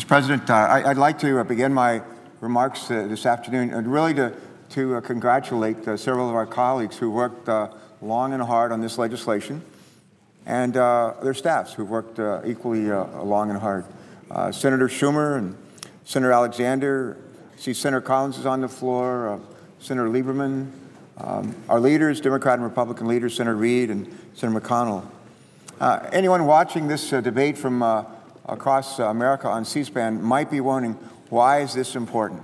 Mr. President, I'd like to begin my remarks this afternoon and really to congratulate several of our colleagues who worked long and hard on this legislation, and their staffs who worked equally long and hard. Senator Schumer and Senator Alexander, I see Senator Collins is on the floor, Senator Lieberman, our leaders, Democrat and Republican leaders, Senator Reid and Senator McConnell. Anyone watching this debate from across America on C-SPAN might be wondering, why is this important?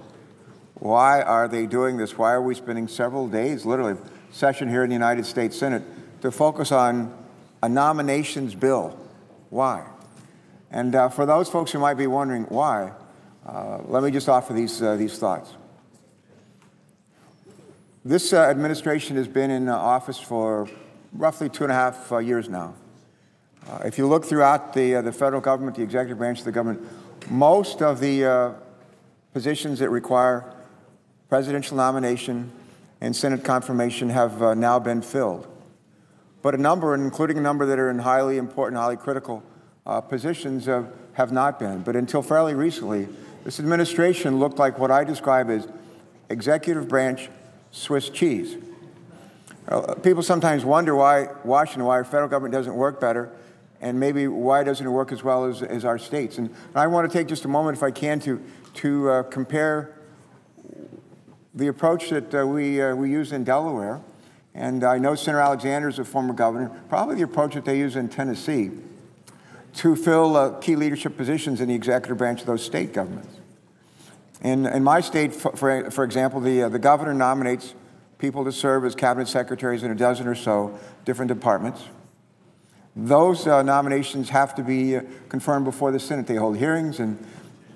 Why are they doing this? Why are we spending several days, literally, session here in the United States Senate to focus on a nominations bill? Why? And for those folks who might be wondering why, let me just offer these thoughts. This administration has been in office for roughly 2.5 years now. If you look throughout the federal government, the executive branch of the government, most of the positions that require presidential nomination and Senate confirmation have now been filled. But a number, including a number that are in highly important, highly critical positions, have not been. But until fairly recently, this administration looked like what I describe as executive branch Swiss cheese. People sometimes wonder why Washington, why our federal government doesn't work better, and maybe why doesn't it work as well as our states. And I want to take just a moment, if I can, to compare the approach that we use in Delaware, and I know Senator Alexander is a former governor, probably the approach that they use in Tennessee to fill key leadership positions in the executive branch of those state governments. In my state, for example, the governor nominates people to serve as cabinet secretaries in a dozen or so different departments. Those nominations have to be confirmed before the Senate. They hold hearings and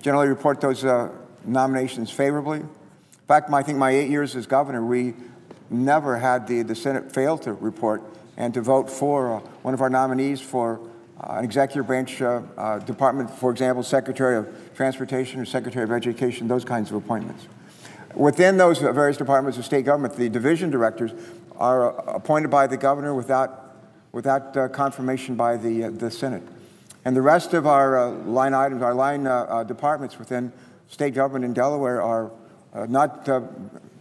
generally report those nominations favorably. In fact, I think my 8 years as governor, we never had the Senate fail to report and to vote for one of our nominees for an executive branch department, for example, Secretary of Transportation or Secretary of Education, those kinds of appointments. Within those various departments of state government, the division directors are appointed by the governor without confirmation by the Senate. And the rest of our line items, our line departments within state government in Delaware are not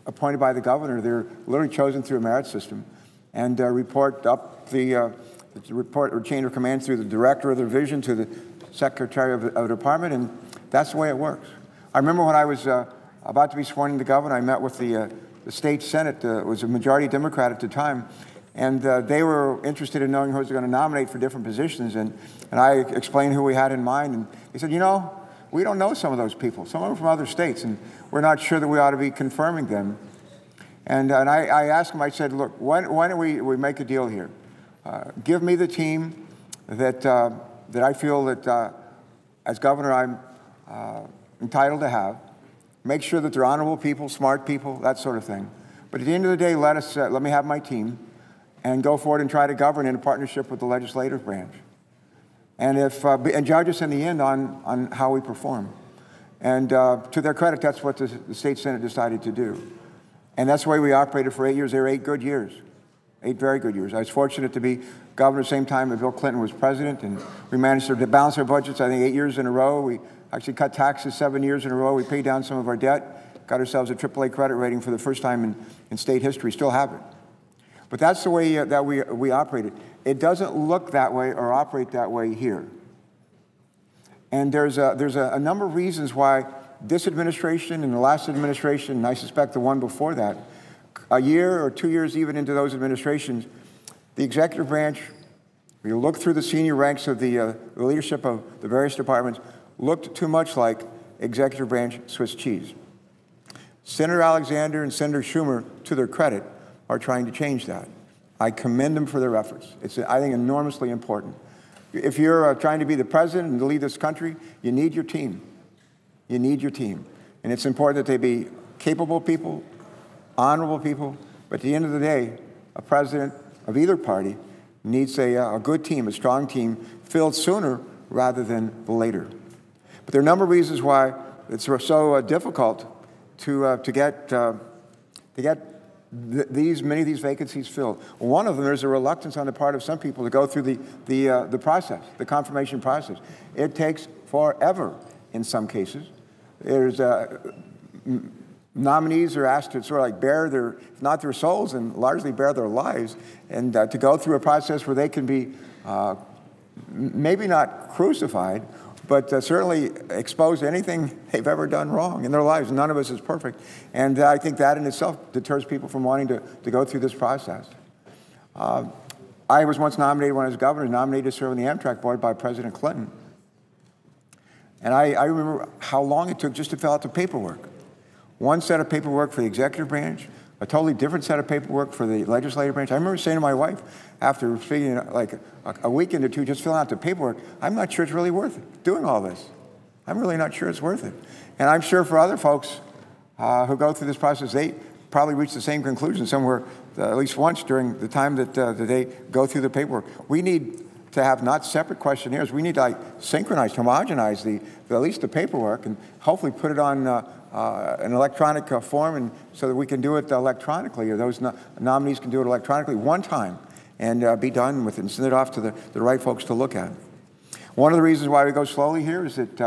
appointed by the governor. They're literally chosen through a merit system and report up the report or chain of command through the director of the division to the secretary of the department, and that's the way it works. I remember when I was about to be sworn into governor, I met with the state Senate. It was a majority Democrat at the time, and they were interested in knowing who was going to nominate for different positions, and I explained who we had in mind, and they said, you know, we don't know some of those people. Some of them are from other states, and we're not sure that we ought to be confirming them. And I asked them, I said, look, why don't we make a deal here? Give me the team that I feel that as governor I'm entitled to have. Make sure that they're honorable people, smart people, that sort of thing. But at the end of the day, let me have my team and go forward and try to govern in a partnership with the legislative branch. And and judge us in the end on how we perform. And to their credit, that's what the state Senate decided to do. And that's the way we operated for 8 years. They were 8 good years, 8 very good years. I was fortunate to be governor at the same time that Bill Clinton was president, and we managed to balance our budgets, I think, 8 years in a row. We actually cut taxes 7 years in a row. We paid down some of our debt, got ourselves a AAA credit rating for the first time in state history, still have it. But that's the way that we operated. It doesn't look that way or operate that way here. And there's a number of reasons why this administration and the last administration, and I suspect the one before that, a year or 2 years even into those administrations, the executive branch, when you look through the senior ranks of the leadership of the various departments, looked too much like executive branch Swiss cheese. Senator Alexander and Senator Schumer, to their credit, are trying to change that. I commend them for their efforts. It's, I think, enormously important. If you're trying to be the president and to lead this country, you need your team. You need your team. And it's important that they be capable people, honorable people, but at the end of the day, a president of either party needs a good team, a strong team, filled sooner rather than later. But there are a number of reasons why it's so difficult to get many of these vacancies filled. One of them, there's a reluctance on the part of some people to go through the process, the confirmation process. It takes forever. in some cases. There's nominees are asked to sort of like bare their, if not their souls, and largely bare their lives, and to go through a process where they can be maybe not crucified, but certainly exposed to anything they've ever done wrong in their lives. None of us is perfect. And I think that in itself deters people from wanting to go through this process. I was once nominated when I was governor, nominated to serve on the Amtrak board by President Clinton. And I remember how long it took just to fill out the paperwork. One set of paperwork for the executive branch, a totally different set of paperwork for the legislative branch. I remember saying to my wife, after speaking like a weekend or two, just filling out the paperwork, I'm not sure it's really worth it, doing all this. I'm really not sure it's worth it. And I'm sure for other folks who go through this process, they probably reach the same conclusion somewhere, at least once during the time that they go through the paperwork. We need to have not separate questionnaires. We need to synchronize, homogenize at least the paperwork, and hopefully put it on an electronic form, and so that we can do it electronically, or those nominees can do it electronically one time and be done with it and send it off to the right folks to look at. One of the reasons why we go slowly here is that,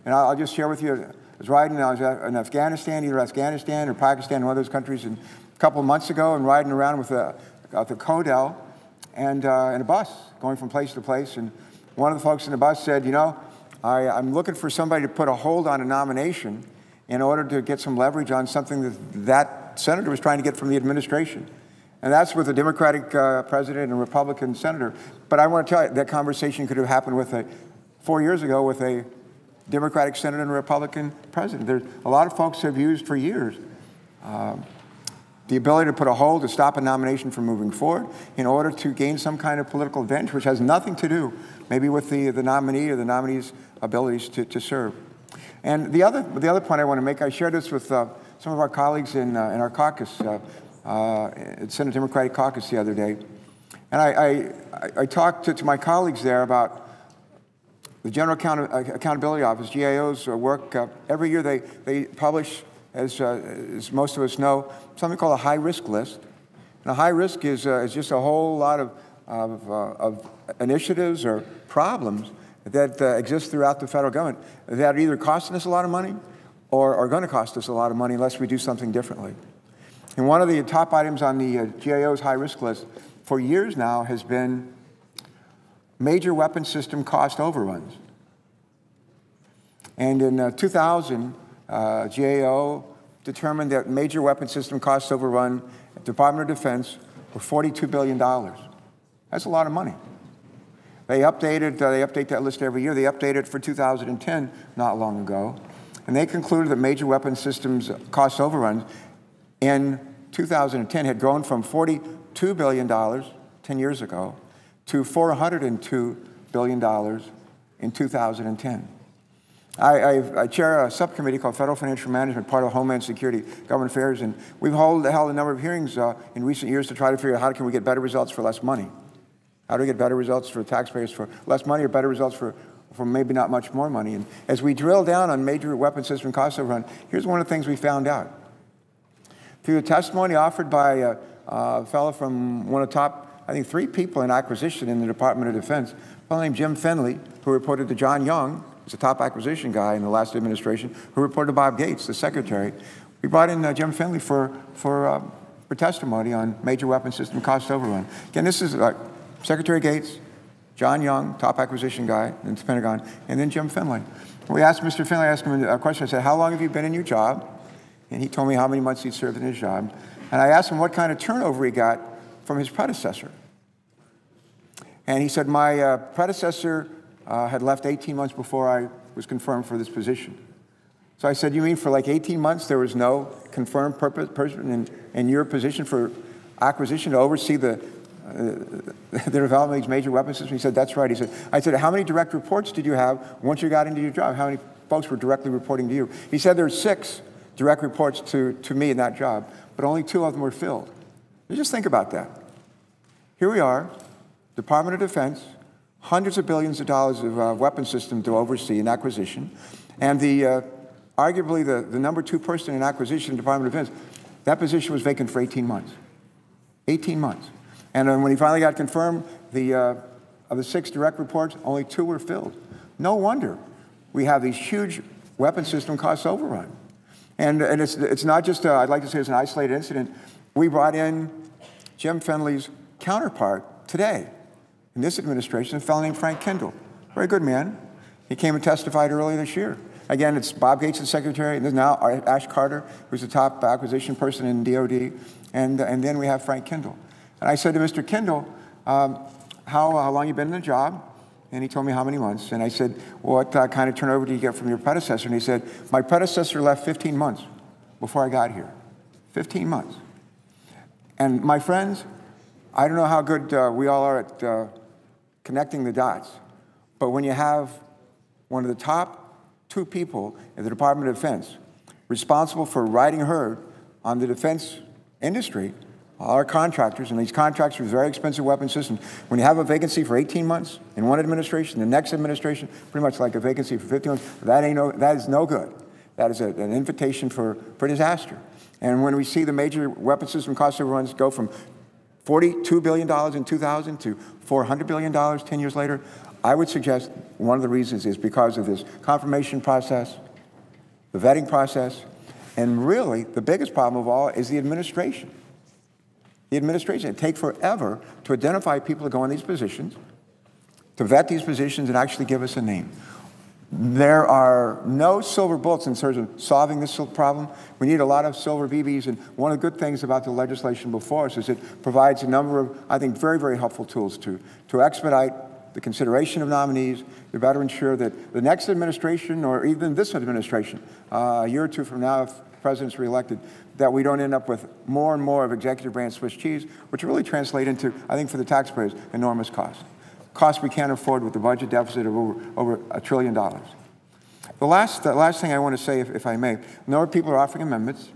and I'll just share with you, I was in Afghanistan, either Afghanistan or Pakistan, one of those countries, and a couple of months ago, and riding around with the Codel and in a bus, going from place to place, and one of the folks in the bus said, you know, I'm looking for somebody to put a hold on a nomination in order to get some leverage on something that senator was trying to get from the administration. And that's with a Democratic president and a Republican senator. But I want to tell you, that conversation could have happened with 4 years ago with a Democratic senator and a Republican president. There's a lot of folks have used for years the ability to put a hold, to stop a nomination from moving forward in order to gain some kind of political advantage, which has nothing to do maybe with the nominee or the nominee's abilities to serve. And the other point I want to make, I shared this with some of our colleagues in our caucus, Senate Democratic Caucus the other day. And I talked to my colleagues there about the General Accountability Office, GAO's work. Every year they publish, as most of us know, something called a high-risk list. And a high risk is just a whole lot of initiatives or problems that exist throughout the federal government that are either costing us a lot of money or are going to cost us a lot of money unless we do something differently. And one of the top items on the GAO's high-risk list for years now has been major weapon system cost overruns. And in 2000, GAO determined that major weapon system cost overrun at the Department of Defense were $42 billion. That's a lot of money. They update that list every year. They updated it for 2010 not long ago. And they concluded that major weapon systems cost overruns in 2010 had grown from $42 billion 10 years ago to $402 billion in 2010. I chair a subcommittee called Federal Financial Management, part of Homeland Security, Government Affairs, and we've held a number of hearings in recent years to try to figure out how can we get better results for less money. How do we get better results for taxpayers for less money, or better results for maybe not much more money? And as we drill down on major weapon system cost overrun, here's one of the things we found out. Through the testimony offered by a fellow from one of the top, I think, 3 people in acquisition in the Department of Defense, a fellow named Jim Finley, who reported to John Young, who's a top acquisition guy in the last administration, who reported to Bob Gates, the secretary. We brought in Jim Finley for testimony on major weapon system cost overrun. Again, this is Secretary Gates, John Young, top acquisition guy in the Pentagon, and then Jim Finley. We asked Mr. Finley, I asked him a question. I said, how long have you been in your job? And he told me how many months he'd served in his job. And I asked him what kind of turnover he got from his predecessor. And he said, my predecessor had left 18 months before I was confirmed for this position. So I said, you mean for like 18 months there was no confirmed person in your position for acquisition to oversee the development of these major weapon systems? He said, that's right. He said, I said, how many direct reports did you have once you got into your job? How many folks were directly reporting to you? He said there were 6 direct reports to me in that job, but only 2 of them were filled. You just think about that. Here we are, Department of Defense, hundreds of billions of dollars of weapon system to oversee in acquisition, and arguably the number 2 person in acquisition in the Department of Defense, that position was vacant for 18 months. 18 months. And when he finally got confirmed, of the 6 direct reports, only 2 were filled. No wonder we have these huge weapon system cost overrun. And it's not just, I'd like to say it's an isolated incident. We brought in Jim Fenley's counterpart today in this administration, a fellow named Frank Kendall. Very good man. He came and testified earlier this year. Again, it's Bob Gates, the secretary, and there's now Ash Carter, who's the top acquisition person in DOD, and then we have Frank Kendall. And I said to Mr. Kendall, how long you been in the job? And he told me how many months. And I said, what kind of turnover did you get from your predecessor? And he said, my predecessor left 15 months before I got here. 15 months. And my friends, I don't know how good we all are at connecting the dots, but when you have one of the top 2 people in the Department of Defense responsible for riding herd on the defense industry, all our contractors, and these contractors with very expensive weapon systems, when you have a vacancy for 18 months in one administration, the next administration, pretty much like a vacancy for 50 months, that is no good. That is an invitation for disaster. And when we see the major weapon system cost overruns go from $42 billion in 2000 to $400 billion 10 years later, I would suggest one of the reasons is because of this confirmation process, the vetting process, and really the biggest problem of all is the administration. The administration, it takes forever to identify people to go in these positions, to vet these positions and actually give us a name. There are no silver bullets in terms of solving this problem. We need a lot of silver BBs, and one of the good things about the legislation before us is it provides a number of, I think, very, very helpful tools to expedite the consideration of nominees, to better ensure that the next administration, or even this administration, a year or 2 from now, if the president's reelected, that we don't end up with more and more of executive branch Swiss cheese, which really translate into, I think, for the taxpayers, enormous costs. Costs we can't afford with the budget deficit of over $1 trillion. The last thing I want to say, if I may, a number of people are offering amendments.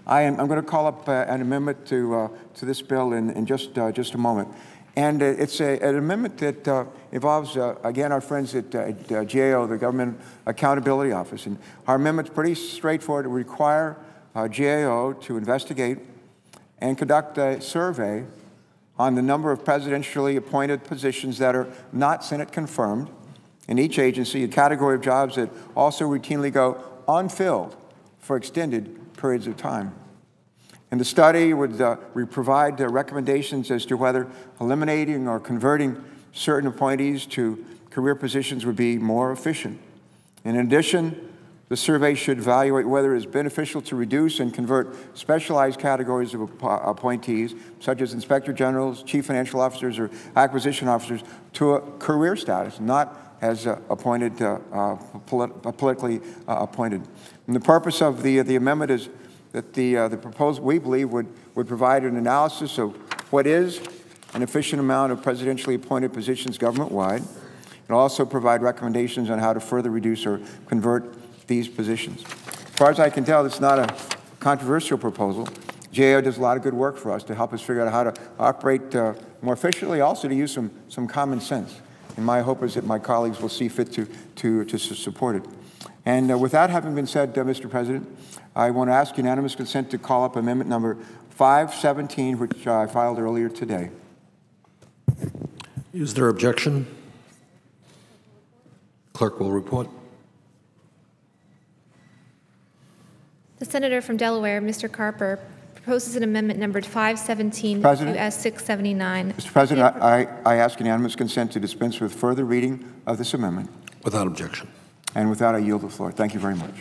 I'm going to call up an amendment to this bill in just a moment. And it's an amendment that involves, again, our friends at GAO, the Government Accountability Office. And our amendment's pretty straightforward. It would require GAO to investigate and conduct a survey on the number of presidentially appointed positions that are not Senate confirmed in each agency, a category of jobs that also routinely go unfilled for extended periods of time. And the study would provide recommendations as to whether eliminating or converting certain appointees to career positions would be more efficient. In addition, the survey should evaluate whether it is beneficial to reduce and convert specialized categories of appointees, such as inspector generals, chief financial officers, or acquisition officers, to a career status, not as appointed, politically appointed. And the purpose of the amendment is that the proposal, we believe, would provide an analysis of what is an efficient amount of presidentially appointed positions government-wide, and also provide recommendations on how to further reduce or convert these positions. As far as I can tell, it's not a controversial proposal. GAO does a lot of good work for us to help us figure out how to operate more efficiently, also to use some common sense. And my hope is that my colleagues will see fit to support it. And with that having been said, Mr. President, I want to ask unanimous consent to call up amendment number 517, which I filed earlier today. Is there objection? Clerk will report. The senator from Delaware, Mr. Carper, proposes an amendment numbered 517 to S679. Mr. President, I ask unanimous consent to dispense with further reading of this amendment. Without objection. And with that, I yield the floor. Thank you very much.